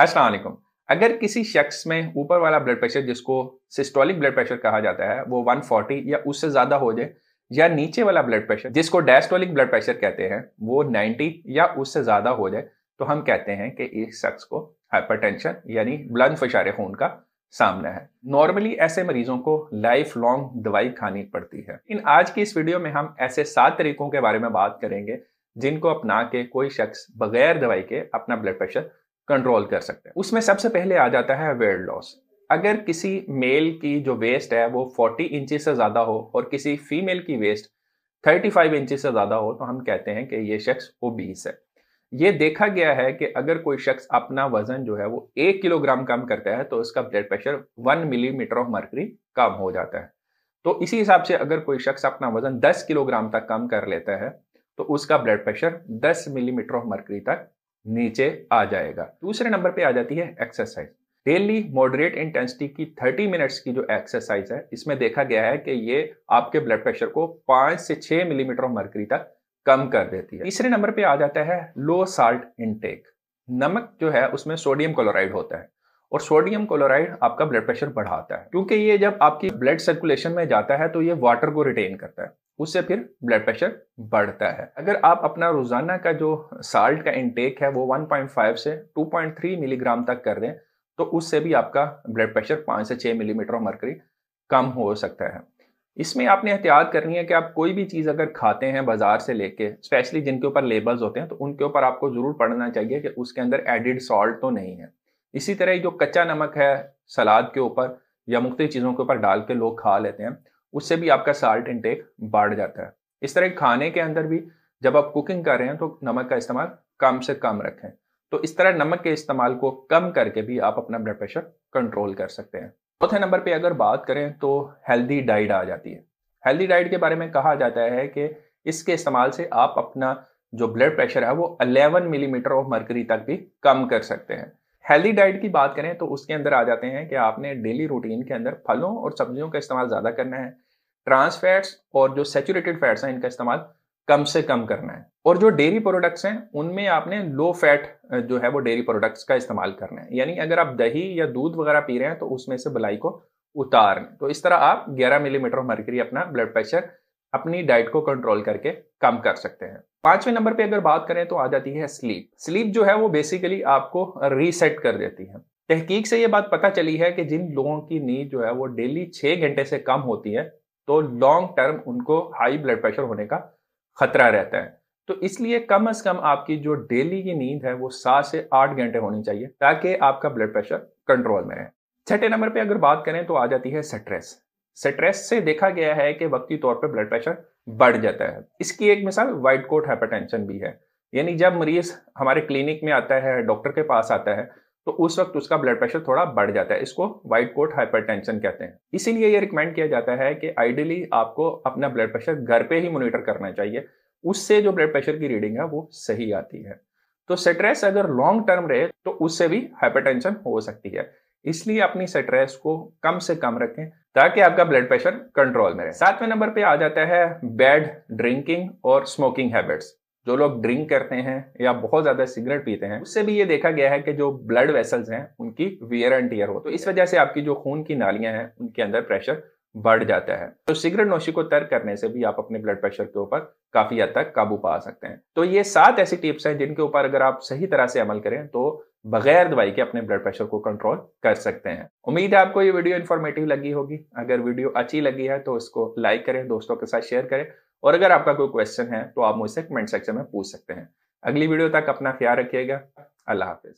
अस्सलाम वालेकुम। अगर किसी शख्स में ऊपर वाला ब्लड प्रेशर जिसको सिस्टोलिक ब्लड प्रेशर कहा जाता है वो 140 या उससे ज़्यादा हो जाए, या नीचे वाला ब्लड प्रेशर जिसको डायस्टोलिक ब्लड प्रेशर कहते हैं वो 90 या उससे ज़्यादा हो जाए, तो हम कहते हैं कि इस शख्स को हाइपरटेंशन यानी बुलंद फशारे खून का सामना है। नॉर्मली ऐसे मरीजों को लाइफ लॉन्ग दवाई खानी पड़ती है। इन आज की इस वीडियो में हम ऐसे 7 तरीकों के बारे में बात करेंगे जिनको अपना के कोई शख्स बगैर दवाई के अपना ब्लड प्रेशर कंट्रोल कर सकते हैं। उसमें सबसे पहले आ जाता है वेट लॉस। अगर किसी मेल की जो वेस्ट है वो 40 इंचेस से ज़्यादा हो और किसी फीमेल की वेस्ट 35 इंचेस से ज़्यादा हो, तो हम कहते हैं कि ये शख्स ओबीस है। ये देखा गया है कि अगर कोई शख्स अपना वजन जो है वो 1 किलोग्राम कम करता है तो उसका blood pressure 1 millimetre of mercury कम हो जाता है। तो इसी हिसाब से अगर कोई शख्स अपना वजन 10 किलोग्राम तक कम कर लेता है तो उसका blood pressure 10 millimetre of mercury तक नीचे आ जाएगा। दूसरे नंबर पे आ जाती है एक्सरसाइज। डेली मॉडरेट इंटेंसिटी की 30 मिनट्स की जो एक्सरसाइज है, इसमें देखा गया है कि ये आपके ब्लड प्रेशर को 5 से 6 मिलीमीटर ऑफ मर्करी तक कम कर देती है। तीसरे नंबर पे आ जाता है लो साल्ट इनटेक। नमक जो है उसमें सोडियम क्लोराइड होता है और सोडियम क्लोराइड आपका ब्लड प्रेशर बढ़ाता है, क्योंकि ये जब आपकी ब्लड सर्कुलेशन में जाता है तो ये वाटर को रिटेन करता है, उससे फिर ब्लड प्रेशर बढ़ता है। अगर आप अपना रोजाना का जो साल्ट का इंटेक है वो 1.5 से 2.3 मिलीग्राम तक कर दें तो उससे भी आपका ब्लड प्रेशर 5 से 6 मिलीमीटर ऑफ मर्करी कम हो सकता है। इसमें आपने एहतियात करनी है कि आप कोई भी चीज़ अगर खाते हैं बाजार से लेके, स्पेशली जिनके ऊपर लेबल्स होते हैं, तो उनके ऊपर आपको जरूर पढ़ना चाहिए कि उसके अंदर एडिड सॉल्ट तो नहीं है। इसी तरह जो कच्चा नमक है सलाद के ऊपर या मुख्तलिफ चीज़ों के ऊपर डाल के लोग खा लेते हैं, उससे भी आपका साल्ट इंटेक बढ़ जाता है। इस तरह खाने के अंदर भी जब आप कुकिंग कर रहे हैं तो नमक का इस्तेमाल कम से कम रखें। तो इस तरह नमक के इस्तेमाल को कम करके भी आप अपना ब्लड प्रेशर कंट्रोल कर सकते हैं। चौथे नंबर पे अगर बात करें तो हेल्दी डाइट आ जाती है। हेल्दी डाइट के बारे में कहा जाता है कि इसके इस्तेमाल से आप अपना जो ब्लड प्रेशर है वो 11 मिलीमीटर ऑफ मर्करी तक भी कम कर सकते हैं। हेल्दी डाइट की बात करें तो उसके अंदर आ जाते हैं कि आपने डेली रूटीन के अंदर फलों और सब्जियों का इस्तेमाल ज़्यादा करना है। ट्रांस फैट्स और जो सैचुरेटेड फैट्स हैं इनका इस्तेमाल कम से कम करना है, और जो डेयरी प्रोडक्ट्स हैं उनमें आपने लो फैट जो है वो डेयरी प्रोडक्ट्स का इस्तेमाल करना है। यानी अगर आप दही या दूध वगैरह पी रहे हैं तो उसमें से मलाई को उतार लें। तो इस तरह आप 11 मिलीमीटर ऑफ मर्करी अपना ब्लड प्रेशर अपनी डाइट को कंट्रोल करके कम कर सकते हैं। पांचवें नंबर पे अगर बात करें तो आ जाती है स्लीप। स्लीप जो है वो बेसिकली आपको रीसेट कर देती है। तहकीक से ये बात पता चली है कि जिन लोगों की नींद जो है वो डेली 6 घंटे से कम होती है तो लॉन्ग टर्म उनको हाई ब्लड प्रेशर होने का खतरा रहता है। तो इसलिए कम से कम आपकी जो डेली की नींद है वो 7 से 8 घंटे होनी चाहिए ताकि आपका ब्लड प्रेशर कंट्रोल में रहे। छठे नंबर पे अगर बात करें तो आ जाती है स्ट्रेस। स्ट्रेस से देखा गया है कि वक्ती तौर पे ब्लड प्रेशर बढ़ जाता है। इसकी एक मिसाल व्हाइट कोट हाइपरटेंशन भी है। यानी जब मरीज हमारे क्लिनिक में आता है, डॉक्टर के पास आता है, तो उस वक्त उसका ब्लड प्रेशर थोड़ा बढ़ जाता है। इसको व्हाइट कोट हाइपरटेंशन कहते हैं। इसीलिए ये रिकमेंड किया जाता है कि आइडियली आपको अपना ब्लड प्रेशर घर पे ही मॉनिटर करना चाहिए। उससे जो ब्लड प्रेशर की रीडिंग है वो सही आती है। तो स्ट्रेस अगर लॉन्ग टर्म रहे तो उससे भी हाइपरटेंशन हो सकती है। इसलिए अपनी स्ट्रेस को कम से कम रखें ताकि आपका ब्लड प्रेशर कंट्रोल में रहे। सातवें नंबर पे आ जाता है बैड ड्रिंकिंग और स्मोकिंग हैबिट्स। जो लोग ड्रिंक करते हैं या बहुत ज्यादा सिगरेट पीते हैं, उससे भी ये देखा गया है कि जो ब्लड वेसल्स हैं उनकी वियर एंड टियर हो, तो इस वजह से आपकी जो खून की नालियां हैं उनके अंदर प्रेशर बढ़ जाता है। तो सिगरेट नोशी को तर्क करने से भी आप अपने ब्लड प्रेशर के ऊपर काफी हद तक काबू पा सकते हैं। तो ये 7 ऐसी टिप्स हैं जिनके ऊपर अगर आप सही तरह से अमल करें तो बगैर दवाई के अपने ब्लड प्रेशर को कंट्रोल कर सकते हैं। उम्मीद है आपको ये वीडियो इन्फॉर्मेटिव लगी होगी। अगर वीडियो अच्छी लगी है तो इसको लाइक करें, दोस्तों के साथ शेयर करें, और अगर आपका कोई क्वेश्चन है तो आप मुझसे कमेंट सेक्शन में पूछ सकते हैं। अगली वीडियो तक अपना ख्याल रखिएगा। अल्लाह हाफिज।